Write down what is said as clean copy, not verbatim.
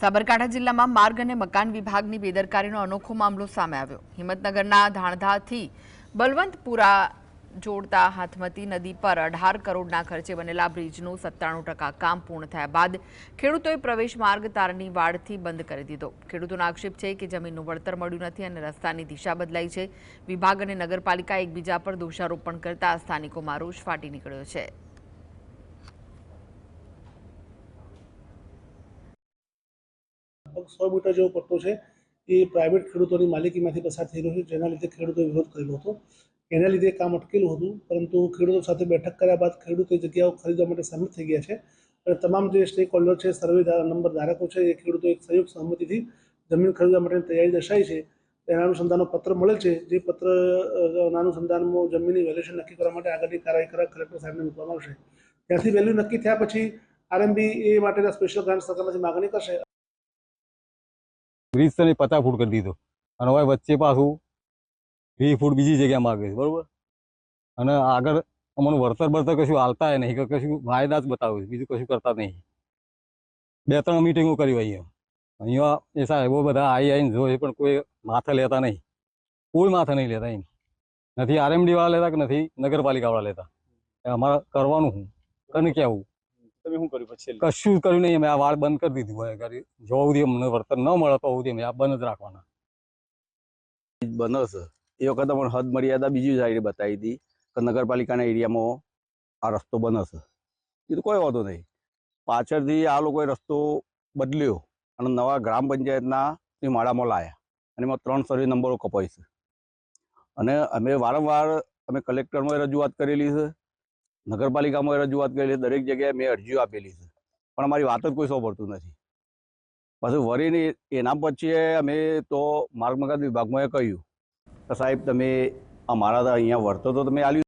સાબરકાંઠા જિલ્લામાં માર્ગ અને મકાન વિભાગની બેદરકારીનો અનોખો મામલો સામે આવ્યો। હિંમતનગરના ધાણધાથી બલવંતપુરા જોડતા હાથમતી નદી પર 18 કરોડના ખર્ચે બનેલા બ્રિજનું 97% કામ પૂર્ણ થયા બાદ ખેડૂતોએ પ્રવેશ માર્ગ તારની વાડથી બંધ કરી દીધો। ખેડૂતોનો આક્ષેપ છે કે જમીનનું વળતર મળ્યું નથી અને રસ્તાની દિશા બદલાઈ છે। વિભાગ અને નગરપાલિકા એકબીજા પર દોષારોપણ કરતા સ્થાનિકોમાં રોષ ફાટી નીકળ્યો છે। 100 મીટર જેવો પટ્ટો છે એ પ્રાઇવેટ ખેડૂતોની માલિકીમાંથી પસાર થઈ રહ્યો છે, જેના લીધે ખેડૂતોએ વિરોધ કરેલો હતો। એના લીધે કામ અટકેલું હતું, પરંતુ ખેડૂતો સાથે બેઠક કર્યા બાદ ખેડૂતો જગ્યાઓ ખરીદવા માટે સહમત થઈ ગયા છે અને તમામ જે સ્ટેક હોલ્ડર છે, સર્વે નંબર ધારકો છે, એ ખેડૂતો એક સંયુક્ત સહમતિથી જમીન ખરીદવા માટેની તૈયારી દર્શાવી છે। એના અનુસંધાનનો પત્ર મળેલ છે, જે પત્રના અનુસંધાનમાં જમીનની વેલ્યુએશન નક્કી કરવા માટે આગળની કાર્યવાહી કરવા કલેક્ટર સાહેબને મૂકવામાં આવશે। ત્યાંથી વેલ્યુ નક્કી થયા પછી આરએમબી એ માટેના સ્પેશિયલ ગ્રાન્ટ સરકારમાંથી માગણી કરશે। ब्रिज से 50 फूट कर दी तो અને વચ્ચે પાછું 20 ફૂટ બીજી જગ્યા માગે છે, બરોબર। અને આગળ અમને વળતર કશું હાલતા નહીં, કે કશું વાયદા જ બતાવે, બીજું કશું કરતા નહીં। 2-3 મીટિંગો કરી અહીંયા એ સાહેબો બધા આવીને જોઈ, પણ કોઈ માથે લેતા નહીં, કોઈ માથે નહીં લેતા। એમ નથી આરએમડી વાળા લેતા કે નથી નગરપાલિકા વાળા લેતા। અમારે કરવાનું શું કને કેવું? તમે શું કર્યું પછી? કશું કર્યું નહીં, અમે આ વાળ બંધ કરી દીધું હોય। જો સુધી અમને વળતર ન મળે તો સુધી અમે આ બંધ જ રાખવાના। બને છે એ વખતે મને હદ મર્યાદા બીજી સાઈડે બતાવી હતી કે નગરપાલિકાના એરિયામાં આ રસ્તો બને છે, એ તો કોઈ વાંધો નહીં। પાછળથી આ લોકોએ રસ્તો બદલ્યો અને નવા ગ્રામ પંચાયતના એ માળામાં લાવ્યા અને એમાં 3 સર્વે નંબરો કપાય છે। અને અમે વારંવાર અમે કલેક્ટરમાં રજૂઆત કરેલી છે, નગરપાલિકામાં રજૂઆત કરેલી, દરેક જગ્યાએ મેં અરજીઓ આપેલી છે, પણ અમારી વાત જ કોઈ સાંભળતું નથી। પાછું વરીને એના પછી અમે તો માર્ગ મકાન વિભાગમાં કહ્યું કે સાહેબ તમે અમારા અહીંયા વળતર તો તમે આલ્યું